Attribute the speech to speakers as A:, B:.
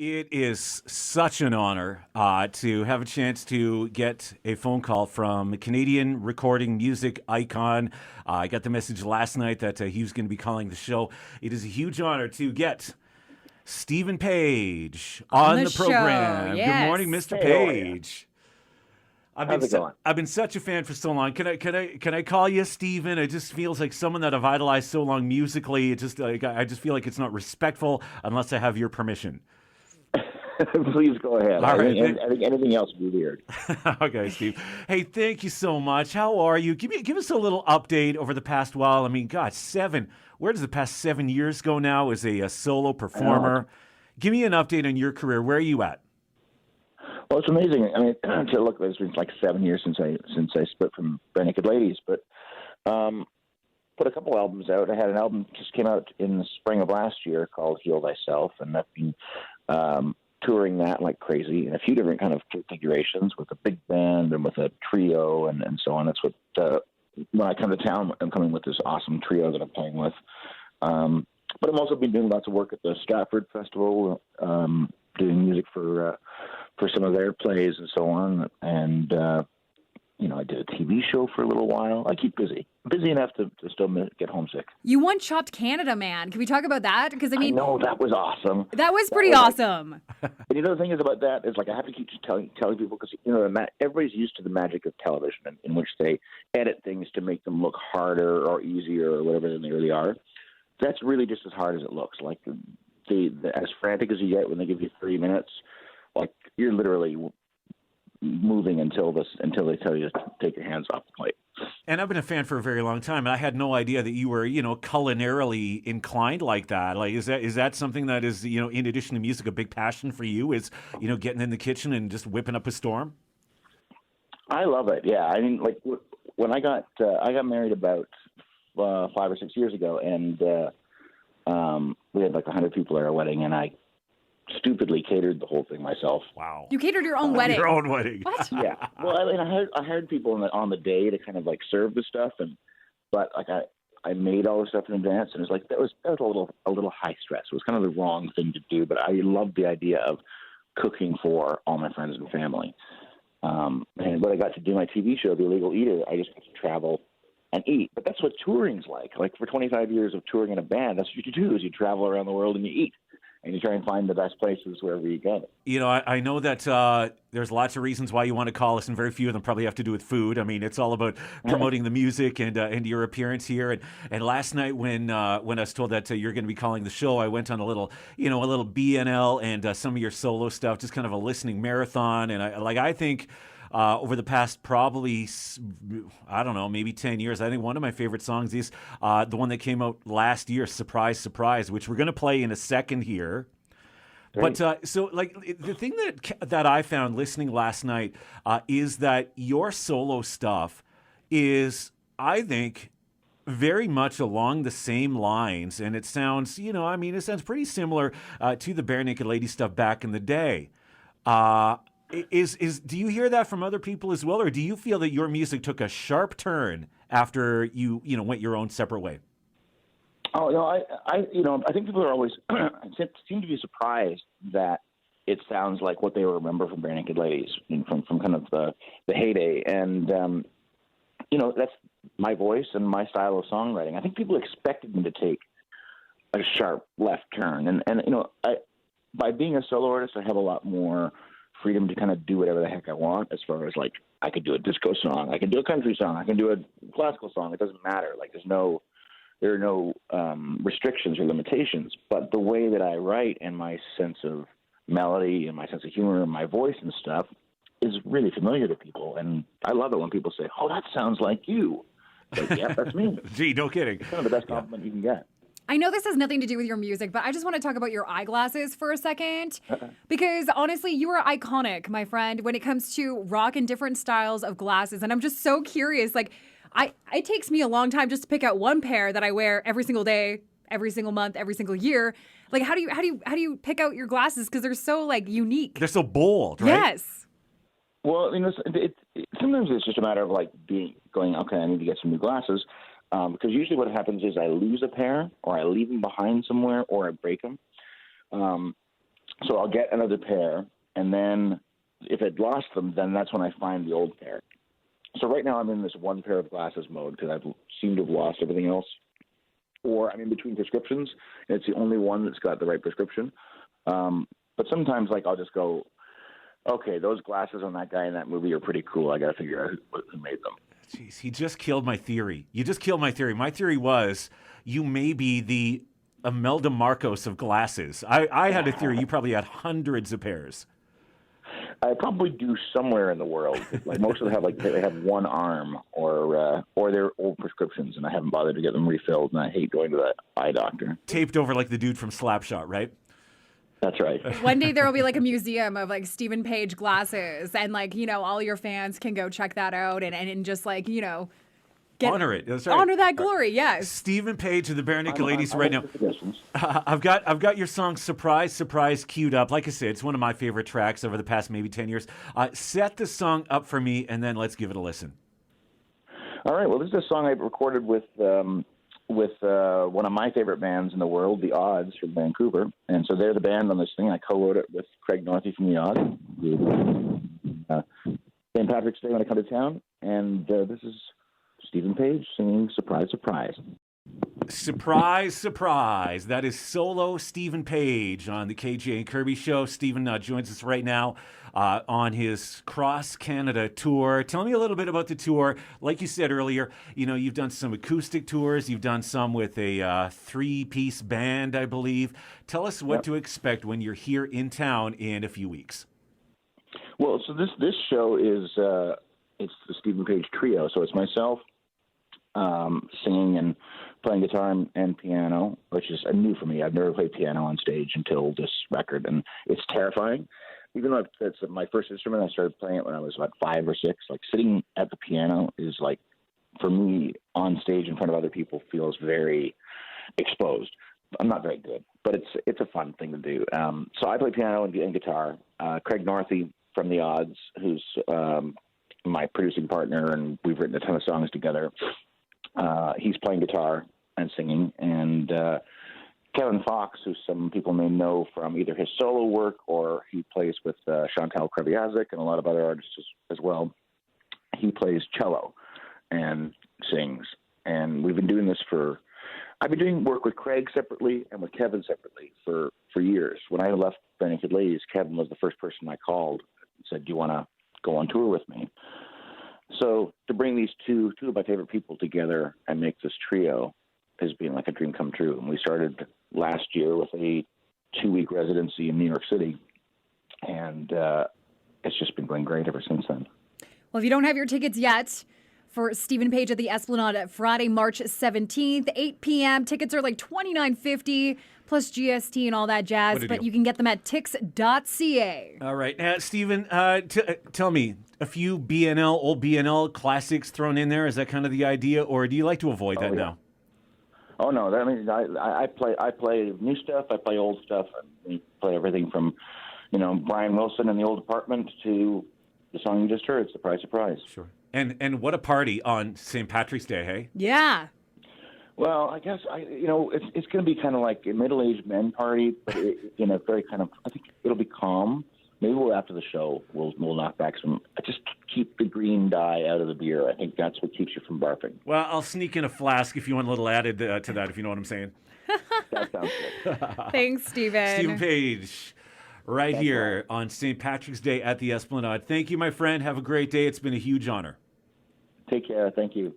A: It is such an honor to have a chance to get a phone call from a Canadian recording music icon. I got the message last night that he was going to be calling the show. It is a huge honor to get Stephen Page on the
B: show,
A: program.
B: yes.
A: Good morning, Mr.
C: Hey, how are ya?
A: Page.
C: How's it going?
A: I've been such a fan for so long. Can I call you Stephen? It just feels like someone that I've idolized so long musically. It just I just feel like it's not respectful unless I have your permission.
C: Please go ahead.
A: All right.
C: I think anything else would be weird.
A: Okay, Steve. Hey, thank you so much. How are you? Give us a little update over the past while. I mean, God, where does the past 7 years go now as a solo performer? Give me an update on your career. Where are you at?
C: Well, it's amazing. I mean, to look, it's been like 7 years since I split from Barenaked Ladies, but put a couple albums out. I had an album just came out in the spring of last year called Heal Thyself, and I've been touring that like crazy in a few different kind of configurations with a big band and with a trio and so on. That's what when I come to town, I'm coming with this awesome trio that I'm playing with. But I've also been doing lots of work at the Stratford Festival, doing music for some of their plays and so on. And I did a TV show for a little while. I keep busy enough to still get homesick.
B: You won Chopped Canada, man. Can we talk about that? Because
C: I know that was awesome.
B: That was pretty awesome.
C: And the thing is about that is like I have to keep telling people because everybody's used to the magic of television in which they edit things to make them look harder or easier or whatever than they really are. That's really just as hard as it looks. Like the as frantic as you get when they give you 3 minutes, like you're literally moving until they tell you to take your hands off the plate.
A: And I've been a fan for a very long time, and I had no idea that you were, culinarily inclined like that. Like, is that something that is, in addition to music, a big passion for you? Is, getting in the kitchen and just whipping up a storm?
C: I love it. Yeah, I mean, like when I got married about 5 or 6 years ago, and we had like 100 people at our wedding, and I stupidly catered the whole thing myself.
A: Wow.
B: You catered your own wedding.
A: Your own wedding.
B: What?
C: Yeah. Well, I mean, I hired people on the day to kind of like serve the stuff, but like I made all the stuff in advance, and it was like that was a little high stress. It was kind of the wrong thing to do, but I loved the idea of cooking for all my friends and family. And when I got to do my TV show, The Illegal Eater, I just got to travel and eat. But that's what touring's like. Like for 25 years of touring in a band, that's what you do is you travel around the world and you eat. And you try and find the best places wherever you go.
A: I know that there's lots of reasons why you want to call us, and very few of them probably have to do with food. I mean, it's all about promoting the music and your appearance here. And last night when I was told that you're going to be calling the show, I went on a little BNL and some of your solo stuff, just kind of a listening marathon. And I think over the past probably, I don't know, maybe 10 years, I think one of my favorite songs is the one that came out last year, Surprise, Surprise, which we're going to play in a second here. Great. But so the thing that I found listening last night is that your solo stuff is, I think, very much along the same lines. And it sounds, it sounds pretty similar to the Barenaked Ladies stuff back in the day. Do you hear that from other people as well, or do you feel that your music took a sharp turn after you went your own separate way?
C: Oh no, I think people are always seem to be surprised that it sounds like what they remember from Barenaked Ladies from kind of the heyday, and that's my voice and my style of songwriting. I think people expected me to take a sharp left turn, and by being a solo artist, I have a lot more freedom to kind of do whatever the heck I want, as far as like I could do a disco song, I can do a country song, I can do a classical song. It doesn't matter. Like there are no restrictions or limitations. But the way that I write and my sense of melody and my sense of humor and my voice and stuff is really familiar to people. And I love it when people say, "Oh, that sounds like you." Like, yeah, that's me.
A: Gee, no kidding.
C: It's kind of the best compliment you can get.
B: I know this has nothing to do with your music, but I just want to talk about your eyeglasses for a second. Because honestly, you are iconic, my friend, when it comes to rock and different styles of glasses. And I'm just so curious. Like, it takes me a long time just to pick out one pair that I wear every single day, every single month, every single year. Like, how do you pick out your glasses? Because they're so like unique.
A: They're so bold, right?
B: Yes.
C: Well, sometimes it's just a matter of like going, okay, I need to get some new glasses. Because usually what happens is I lose a pair, or I leave them behind somewhere, or I break them. So I'll get another pair, and then if I'd lost them, then that's when I find the old pair. So right now I'm in this one pair of glasses mode because I've seemed to have lost everything else. Or I'm in between prescriptions, and it's the only one that's got the right prescription. But sometimes, like, I'll just go, okay, those glasses on that guy in that movie are pretty cool. I got to figure out who made them.
A: Jeez, he just killed my theory. You just killed my theory. My theory was you may be the Imelda Marcos of glasses. I had a theory you probably had hundreds of pairs.
C: I probably do somewhere in the world. Like most of them have they have one arm or they're old prescriptions, and I haven't bothered to get them refilled, and I hate going to the eye doctor.
A: Taped over like the dude from Slapshot, right?
C: That's right.
B: One day there will be like a museum of like Stephen Page glasses, and like, you know, all your fans can go check that out and just like, you know,
A: honor it. That's right.
B: Honor that glory, yes.
A: Stephen Page of the Barenaked Ladies right now. I've got your song Surprise, Surprise queued up. Like I said, it's one of my favorite tracks over the past maybe 10 years. Set the song up for me, and then let's give it a listen.
C: All right. Well, this is a song I recorded with one of my favorite bands in the world, The Odds from Vancouver. And so they're the band on this thing. I co-wrote it with Craig Northey from The Odds. St. Patrick's Day when I come to town. And this is Stephen Page singing Surprise, Surprise.
A: Surprise, surprise. That is solo Stephen Page on the KJ and Kirby show. Stephen joins us right now on his cross-Canada tour. Tell me a little bit about the tour. Like you said earlier, you know, you've done some acoustic tours. You've done some with a three-piece band, I believe. Tell us what to expect when you're here in town in a few weeks.
C: Well, so this show is it's the Stephen Page Trio. So it's myself singing and playing guitar and piano, which is new for me. I've never played piano on stage until this record, and it's terrifying. Even though it's my first instrument, I started playing it when I was about 5 or 6. Like sitting at the piano is like, for me, on stage in front of other people feels very exposed. I'm not very good, but it's a fun thing to do. So I play piano and guitar. Craig Northey from The Odds, who's my producing partner, and we've written a ton of songs together. He's playing guitar and singing, and Kevin Fox, who some people may know from either his solo work or he plays with Chantal Kreviazek and a lot of other artists as well. He plays cello and sings, and we've been doing this I've been doing work with Craig separately and with Kevin separately for years. When I left Barenaked Ladies, Kevin was the first person I called and said, do you want to go on tour with me? So to bring these two of my favorite people together and make this trio has been like a dream come true. And we started last year with a 2-week residency in New York City, and it's just been going great ever since then.
B: Well, if you don't have your tickets yet for Stephen Page at the Esplanade Friday, March 17th, 8 p.m. Tickets are like $29.50 plus GST and all that jazz, but you can get them at tix.ca.
A: All right. Stephen, tell me, a few old BNL classics thrown in there. Is that kind of the idea, or do you like to avoid that now?
C: Oh no, that means I play new stuff. I play old stuff. We play everything from, Brian Wilson and the Old Apartment to the song you just heard, Surprise, Surprise.
A: Sure. And what a party on St. Patrick's Day, hey?
B: Yeah.
C: Well, I guess it's going to be kind of like a middle-aged men party, but very kind of. I think it'll be calm. Maybe after the show we'll knock back some. Just keep the green dye out of the beer. I think that's what keeps you from barfing.
A: Well, I'll sneak in a flask if you want a little added to that, if you know what I'm saying.
C: That sounds good.
B: Thanks, Stephen.
A: Stephen Page, right here on St. Patrick's Day at the Esplanade. Thank you, my friend. Have a great day. It's been a huge honor.
C: Take care. Thank you.